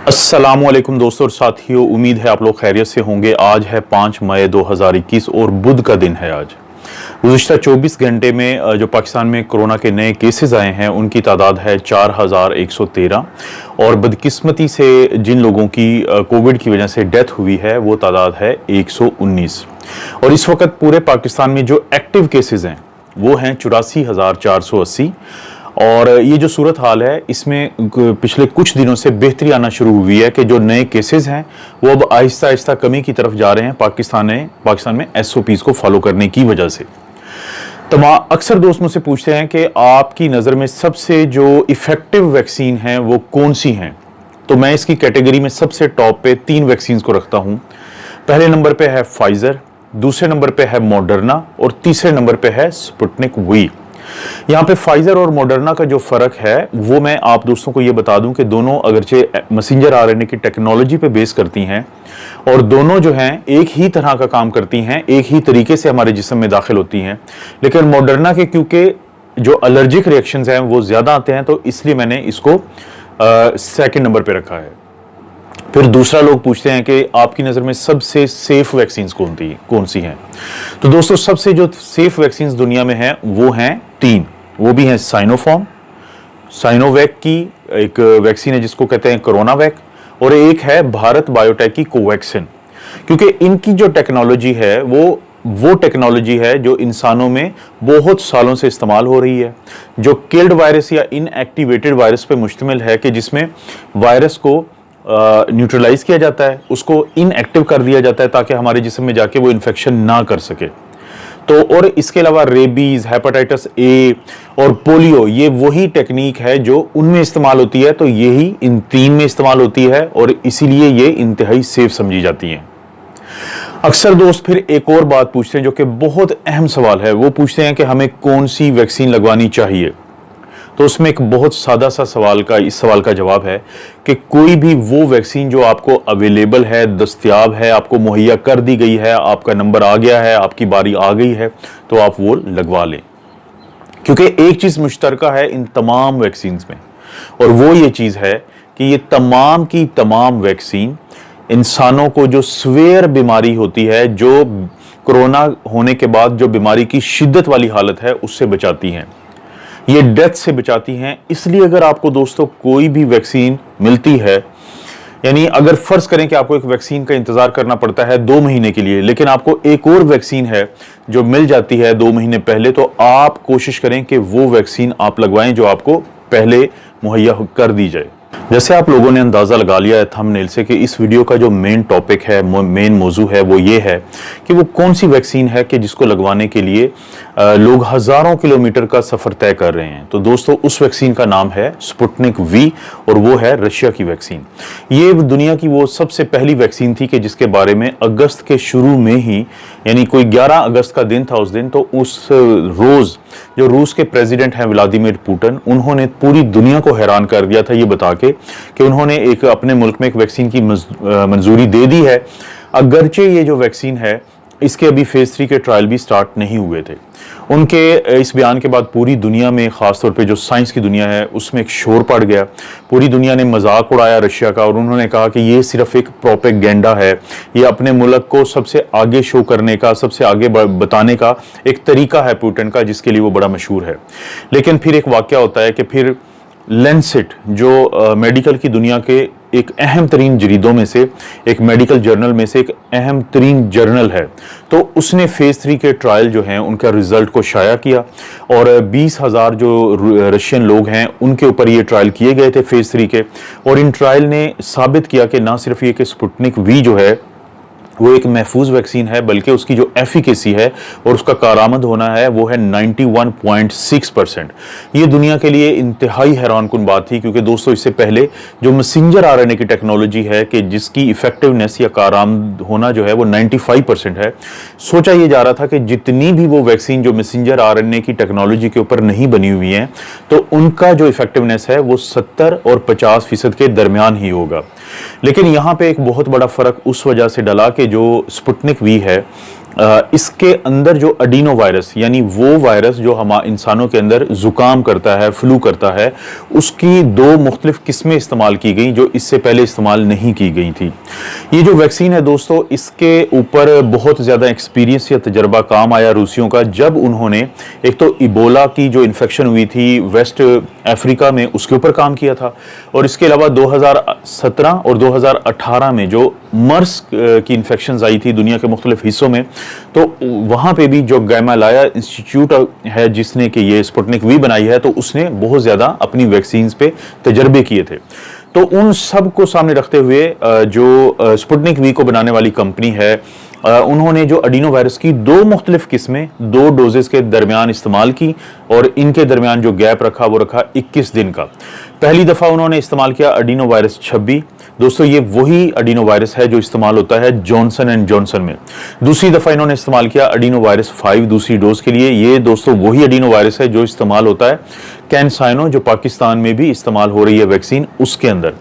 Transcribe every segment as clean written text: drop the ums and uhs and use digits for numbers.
अस्सलामुअलैकुम दोस्तों और साथियों, उम्मीद है आप लोग खैरियत से होंगे। आज है 5 मई 2021 और बुध का दिन है। आज गुज़िश्ता 24 घंटे में जो पाकिस्तान में कोरोना के नए केसेस आए हैं उनकी तादाद है 4113 और बदकिस्मती से जिन लोगों की कोविड की वजह से डेथ हुई है वो तादाद है 119। और इस वक्त पूरे पाकिस्तान में जो एक्टिव केसेस हैं वो हैं 84,480। और ये जो सूरत हाल है इसमें पिछले कुछ दिनों से बेहतरी आना शुरू हुई है कि जो नए केसेस हैं वो अब आहिस्ता आहिस्ता कमी की तरफ जा रहे हैं पाकिस्तान में एसओपीज़ को फॉलो करने की वजह से। अक्सर दोस्त मुझसे पूछते हैं कि आपकी नज़र में सबसे जो इफ़ेक्टिव वैक्सीन है वो कौन सी हैं, तो मैं इसकी कैटेगरी में सबसे टॉप पे 3 वैक्सीन को रखता हूँ। पहले नंबर पे है फाइज़र, दूसरे नंबर पे है मॉडर्ना और तीसरे नंबर पे है स्पुतनिक वी। यहाँ पे फाइजर और मॉडर्ना का जो फर्क है वो मैं आप दोस्तों को ये बता दूं कि दोनों अगरचे मैसेंजर आरएनए की टेक्नोलॉजी पे बेस करती हैं और दोनों जो हैं एक ही तरह का काम करती हैं, एक ही तरीके से हमारे जिस्म में दाखिल होती हैं। लेकिन मॉडर्ना के क्योंकि जो एलर्जिक रिएक्शंस हैं वो ज्यादा आते हैं तो इसलिए मैंने इसको सेकेंड नंबर पे रखा है। फिर दूसरा लोग पूछते हैं कि आपकी नज़र में सबसे सेफ वैक्सीन कौन सी हैं, तो दोस्तों सबसे जो सेफ वैक्सीन दुनिया में हैं वो हैं 3। वो भी हैं साइनोवैक की एक वैक्सीन है जिसको कहते हैं कोरोना वैक, और एक है भारत बायोटेक की कोवैक्सिन। क्योंकि इनकी जो टेक्नोलॉजी है वो टेक्नोलॉजी है जो इंसानों में बहुत सालों से इस्तेमाल हो रही है, जो किल्ड वायरस या इनएक्टिवेटेड वायरस पे मुश्तमिल है कि जिसमें वायरस को न्यूट्रलाइज किया जाता है, उसको इनएक्टिव कर दिया जाता है ताकि हमारे जिस्म में जाके वो इन्फेक्शन ना कर सके। तो और इसके अलावा रेबीज, हेपेटाइटिस ए और पोलियो, ये वही टेक्निक है जो उनमें इस्तेमाल होती है, तो यही इन 3 में इस्तेमाल होती है और इसीलिए ये इंतहाई सेफ समझी जाती हैं। अक्सर दोस्त फिर एक और बात पूछते हैं जो कि बहुत अहम सवाल है, वो पूछते हैं कि हमें कौन सी वैक्सीन लगवानी चाहिए। तो उसमें एक बहुत सादा सा इस सवाल का जवाब है कि कोई भी वो वैक्सीन जो आपको अवेलेबल है, दस्तयाब है, आपको मुहैया कर दी गई है, आपका नंबर आ गया है, आपकी बारी आ गई है, तो आप वो लगवा लें। क्योंकि एक चीज़ मुश्तरका है इन तमाम वैक्सीन में, और वो ये चीज़ है कि ये तमाम की तमाम वैक्सीन इंसानों को जो स्वेयर बीमारी होती है, जो कोरोना होने के बाद जो बीमारी की शिद्दत वाली हालत है, उससे बचाती हैं, ये डेथ से बचाती हैं। इसलिए अगर आपको दोस्तों कोई भी वैक्सीन मिलती है, यानी अगर फर्ज करें कि आपको एक वैक्सीन का इंतजार करना पड़ता है 2 महीने के लिए, लेकिन आपको एक और वैक्सीन है जो मिल जाती है 2 महीने पहले, तो आप कोशिश करें कि वो वैक्सीन आप लगवाएं जो आपको पहले मुहैया कर दी जाए। जैसे आप लोगों ने अंदाज़ा लगा लिया है थंबनेल से कि इस वीडियो का जो मेन टॉपिक है, मेन मौजू है, वो ये है कि वो कौन सी वैक्सीन है कि जिसको लगवाने के लिए लोग हज़ारों किलोमीटर का सफ़र तय कर रहे हैं। तो दोस्तों उस वैक्सीन का नाम है स्पुतनिक वी और वो है रशिया की वैक्सीन। ये दुनिया की वो सबसे पहली वैक्सीन थी कि जिसके बारे में अगस्त के शुरू में ही, यानी कोई 11 अगस्त का दिन था उस दिन, तो उस रोज़ जो रूस के प्रेसिडेंट हैं व्लादिमीर पुतिन, उन्होंने पूरी दुनिया को हैरान कर दिया था ये बता के कि उन्होंने अपने मुल्क में एक वैक्सीन की मंजूरी दे दी है। अगरचे ये जो वैक्सीन है इसके अभी फेज 3 के ट्रायल भी स्टार्ट नहीं हुए थे। उनके इस बयान के बाद पूरी दुनिया में, खासतौर पे जो साइंस की दुनिया है उसमें एक शोर पड़ गया। पूरी दुनिया ने मजाक उड़ाया रशिया का और उन्होंने कहा कि ये सिर्फ एक प्रोपेगेंडा है, ये अपने मुल्क को सबसे आगे शो करने का, सबसे आगे बताने का एक तरीका है पुतिन का, जिसके लिए वो बड़ा मशहूर है। लेकिन फिर एक वाकया होता है कि फिर लैंसेट जो मेडिकल की दुनिया के एक अहम तरीन जरीदों में से, एक मेडिकल जर्नल में से एक अहम तरीन जर्नल है, तो उसने फेज 3 के ट्रायल जो हैं उनका रिजल्ट को शाया किया और 20,000 जो रशियन लोग हैं उनके ऊपर ये ट्रायल किए गए थे फेज 3 के, और इन ट्रायल ने साबित किया कि ना सिर्फ ये कि स्पुतनिक वी जो है वो एक महफूज वैक्सीन है, बल्कि उसकी जो एफिकेसी है और उसका कारामद होना है वो है 91.6%। ये दुनिया के लिए इंतहाई हैरानकुन बात थी, क्योंकि दोस्तों इससे पहले जो मैसेंजर आरएनए की टेक्नोलॉजी है कि जिसकी इफेक्टिवनेस या कारामद होना जो है वो 95% है, सोचा ये जा रहा था कि जितनी भी वो वैक्सीन जो मैसेंजर आरएनए की टेक्नोलॉजी के ऊपर नहीं बनी हुई हैं तो उनका जो इफेक्टिवनेस है वो 70 और 50% के दरमियान ही होगा। लेकिन यहाँ पे एक बहुत बड़ा फर्क उस वजह से डला कि जो स्पुतनिक वी है इसके अंदर जो अडीनो वायरस यानी वो वायरस जो हम इंसानों के अंदर जुकाम करता है, फ्लू करता है, उसकी दो मुख्तलिफ किस्में इस्तेमाल की गई जो इससे पहले इस्तेमाल नहीं की गई थी। ये जो वैक्सीन है दोस्तों, इसके ऊपर बहुत ज़्यादा एक्सपीरियंस या तजर्बा काम आया रूसियों का, जब उन्होंने एक तो इबोला की जो इन्फेक्शन हुई थी वेस्ट अफ्रीका में, उसके ऊपर काम किया था, और इसके अलावा 2017 और 2018 में जो मर्स की इन्फेक्शन आई थी दुनिया के मुख्तलिफ हिस्सों में, तो वहाँ पे भी जो गैमालाया इंस्टीट्यूट है जिसने कि ये स्पुतनिक वी बनाई है, तो उसने बहुत ज़्यादा अपनी वैक्सीन पे तजर्बे किए थे। तो उन सब को सामने रखते हुए जो स्पुतनिक वी को बनाने वाली कंपनी है, उन्होंने जो अडीनो वायरस की दो मुख्तलिफ किस्में 2 डोजेस के दरमियान इस्तेमाल की, और इनके दरमियान जो गैप रखा वो रखा 21 दिन का। पहली दफ़ा उन्होंने इस्तेमाल किया अडीनो वायरस 26। दोस्तों ये वही अडीनो वायरस है जो इस्तेमाल होता है जॉनसन एंड जॉनसन में। दूसरी दफ़ा इन्होंने इस्तेमाल किया अडीनो वायरस 5 दूसरी डोज के लिए। ये दोस्तों वही अडीनो वायरस है जो इस्तेमाल होता है कैनसाइनो, जो पाकिस्तान में भी इस्तेमाल हो रही है वैक्सीन, उसके अंदर।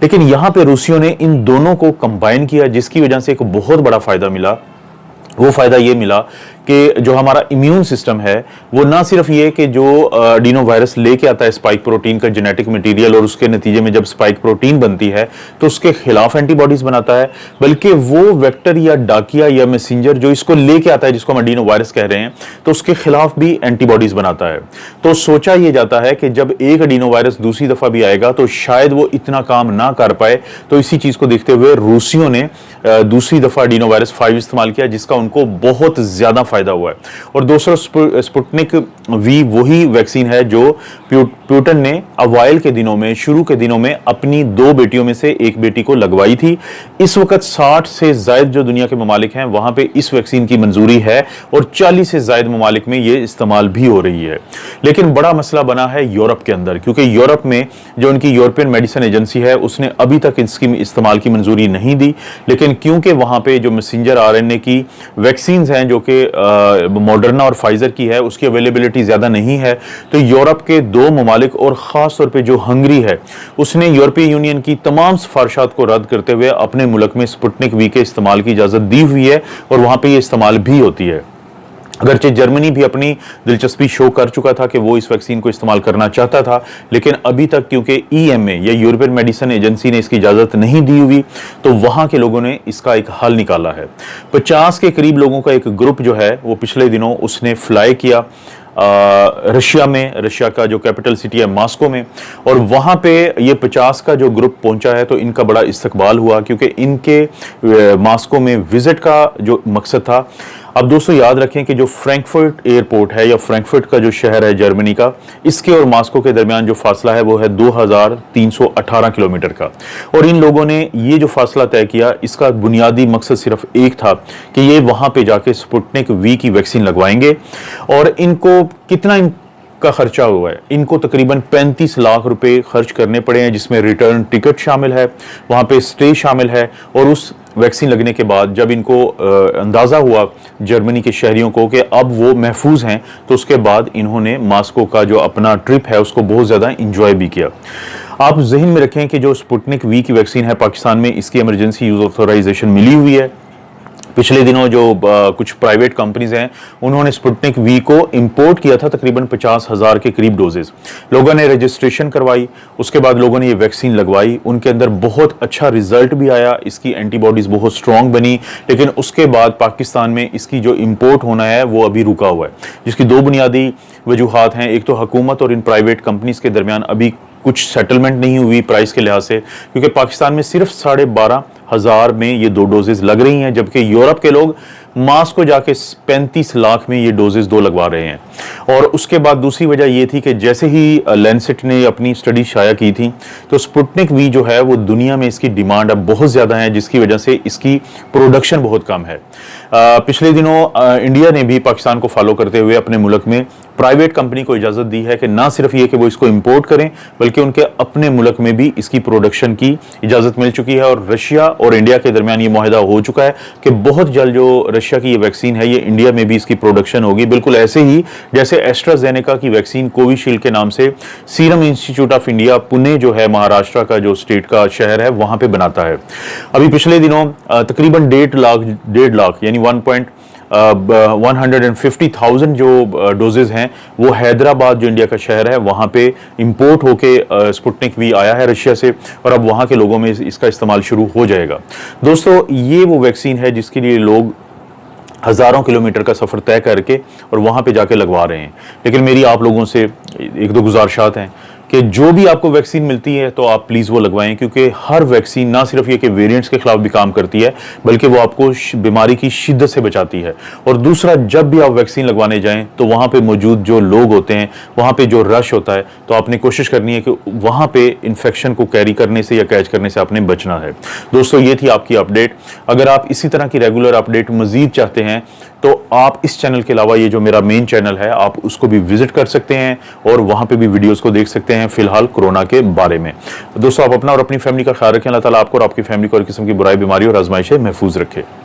लेकिन यहाँ पे रूसियों ने इन दोनों को कंबाइन किया, जिसकी वजह से एक बहुत बड़ा फायदा मिला। वो फायदा ये मिला कि जो हमारा इम्यून सिस्टम है वो ना सिर्फ ये कि जो अडीनो वायरस लेके आता है स्पाइक प्रोटीन का जेनेटिक मटेरियल, और उसके नतीजे में जब स्पाइक प्रोटीन बनती है तो उसके खिलाफ एंटीबॉडीज बनाता है, बल्कि वो वेक्टर या डाकिया या मैसेंजर जो इसको लेके आता है, जिसको हम अडीनो वायरस कह रहे हैं, तो उसके खिलाफ भी एंटीबॉडीज बनाता है। तो सोचा ये जाता है कि जब एक अडीनो वायरस दूसरी दफा भी आएगा तो शायद वो इतना काम ना कर पाए। तो इसी चीज को देखते हुए रूसियों ने दूसरी दफा अडीनो वायरस 5 इस्तेमाल किया, जिसका उनको बहुत ज्यादा फायदा हुआ है। और दूसरा स्पुतनिक वी वही वैक्सीन है जो पुतिन ने अवाइल के दिनों में, शुरू के दिनों में अपनी 2 बेटियों में से एक बेटी को लगवाई थी। इस वक्त 60 से ज्यादा जो दुनिया के ममालिक हैं वहां पे इस वैक्सीन की मंजूरी है, और 40 से ज्यादा ममालिक में ये इस्तेमाल भी हो रही है। लेकिन बड़ा मसला बना है यूरोप के अंदर, क्योंकि यूरोप में जो उनकी यूरोपियन मेडिसिन एजेंसी है उसने अभी तक इसकी इस्तेमाल की मंजूरी नहीं दी। लेकिन क्योंकि वहां पे जो मैसेंजर आरएनए की वैक्सीन हैं जो कि मॉडर्ना और फाइजर की है, उसकी अवेलेबिलिटी ज्यादा नहीं है, तो यूरोप के 2 ममालिक और खास तौर पे जो हंगरी है, उसने यूरोपीय यूनियन की तमाम सिफारिशात को रद्द करते हुए अपने मुल्क में स्पुतनिक वी के इस्तेमाल की इजाजत दी हुई है, और वहां पे ये इस्तेमाल भी होती है। अगरचे जर्मनी भी अपनी दिलचस्पी शो कर चुका था कि वो इस वैक्सीन को इस्तेमाल करना चाहता था, लेकिन अभी तक क्योंकि ईएमए या यूरोपियन मेडिसिन एजेंसी ने इसकी इजाज़त नहीं दी हुई, तो वहाँ के लोगों ने इसका एक हल निकाला है। 50 के करीब लोगों का एक ग्रुप जो है वो पिछले दिनों उसने फ्लाई किया रशिया में, रशिया का जो कैपिटल सिटी है मॉस्को में, और वहाँ पे ये 50 का जो ग्रुप पहुंचा है तो इनका बड़ा इस्तकबाल हुआ, क्योंकि इनके मॉस्को में विजिट का जो मकसद था। अब दोस्तों याद रखें कि जो फ्रैंकफर्ट एयरपोर्ट है या फ्रैंकफर्ट का जो शहर है जर्मनी का, इसके और मॉस्को के दरमियान जो फासला है वो है 2318 किलोमीटर का। और इन लोगों ने ये जो फासला तय किया, इसका बुनियादी मकसद सिर्फ एक था कि ये वहां पे जाके स्पुतनिक वी की वैक्सीन लगवाएंगे। और इनको कितना का खर्चा हुआ है, इनको तकरीबन 35 लाख रुपए खर्च करने पड़े हैं, जिसमें रिटर्न टिकट शामिल है, वहां पे स्टे शामिल है। और उस वैक्सीन लगने के बाद जब इनको अंदाज़ा हुआ जर्मनी के शहरियों को कि अब वो महफूज हैं, तो उसके बाद इन्होंने मॉस्को का जो अपना ट्रिप है उसको बहुत ज़्यादा इंजॉय भी किया। आप जहन में रखें कि जो स्पुतनिक वी की वैक्सीन है, पाकिस्तान में इसकी इमरजेंसी यूज ऑथराइजेशन मिली हुई है। पिछले दिनों जो कुछ प्राइवेट कंपनीज हैं उन्होंने स्पुतनिक वी को इंपोर्ट किया था, तकरीबन 50,000 के करीब डोजेस। लोगों ने रजिस्ट्रेशन करवाई, उसके बाद लोगों ने ये वैक्सीन लगवाई, उनके अंदर बहुत अच्छा रिजल्ट भी आया, इसकी एंटीबॉडीज बहुत स्ट्रॉन्ग बनी। लेकिन उसके बाद पाकिस्तान में इसकी जो इंपोर्ट होना है वो अभी रुका हुआ है, जिसकी 2 बुनियादी वजूहात हैं। एक तो हुकूमत और इन प्राइवेट कंपनीज के दरमियान अभी कुछ सेटलमेंट नहीं हुई प्राइस के लिहाज से, क्योंकि पाकिस्तान में सिर्फ 12,500 में ये 2 डोजेज लग रही हैं, जबकि यूरोप के लोग मास को जाके 35 लाख में ये डोजेज 2 लगवा रहे हैं। और उसके बाद दूसरी वजह ये थी कि जैसे ही लैंसेट ने अपनी स्टडी शाया की थी, तो स्पुतनिक वी जो है वो दुनिया में इसकी डिमांड अब बहुत ज़्यादा है, जिसकी वजह से इसकी प्रोडक्शन बहुत कम है। पिछले दिनों इंडिया ने भी पाकिस्तान को फॉलो करते हुए अपने मुल्क में प्राइवेट कंपनी को इजाज़त दी है कि ना सिर्फ ये कि वो इसको इंपोर्ट करें, बल्कि उनके अपने मुल्क में भी इसकी प्रोडक्शन की इजाज़त मिल चुकी है। और रशिया और इंडिया के दरमियान ये मुआहदा हो चुका है कि बहुत जल्द जो रशिया की ये वैक्सीन है, ये इंडिया में भी इसकी प्रोडक्शन होगी, बिल्कुल ऐसे ही जैसे एस्ट्राजेनेका की वैक्सीन कोविशील्ड के नाम से serum institute of India Pune जो है महाराष्ट्र का जो स्टेट का शहर है वहां पे बनाता है। अभी पिछले दिनों तकरीबन 1.5 लाख यानी 150,000 जो डोजेज हैं वो हैदराबाद जो इंडिया का शहर है वहाँ पे इंपोर्ट होके स्पुतनिक वी आया है रशिया से, और अब वहाँ के लोगों में इसका इस्तेमाल शुरू हो जाएगा। दोस्तों, ये वो वैक्सीन है जिसके लिए लोग हज़ारों किलोमीटर का सफ़र तय करके और वहाँ पे जाके लगवा रहे हैं। लेकिन मेरी आप लोगों से एक दो गुजारिशात हैं कि जो भी आपको वैक्सीन मिलती है तो आप प्लीज़ वो लगवाएं, क्योंकि हर वैक्सीन ना सिर्फ ये कि वेरिएंट्स के खिलाफ भी काम करती है बल्कि वो आपको बीमारी की शिद्दत से बचाती है। और दूसरा, जब भी आप वैक्सीन लगवाने जाएं तो वहाँ पे मौजूद जो लोग होते हैं, वहाँ पे जो रश होता है, तो आपने कोशिश करनी है कि वहाँ पे इन्फेक्शन को कैरी करने से या कैच करने से आपने बचना है। दोस्तों, ये थी आपकी अपडेट। अगर आप इसी तरह की रेगुलर अपडेट मज़ीद चाहते हैं तो आप इस चैनल के अलावा ये जो मेरा मेन चैनल है आप उसको भी विजिट कर सकते हैं और वहाँ पे भी वीडियोस को देख सकते हैं फिलहाल कोरोना के बारे में। दोस्तों, आप अपना और अपनी फैमिली का ख्याल रखें। अल्लाह ताला आपको और आपकी फैमिली को हर किस्म की बुराई, बीमारी और आजमाइश से महफूज रखे।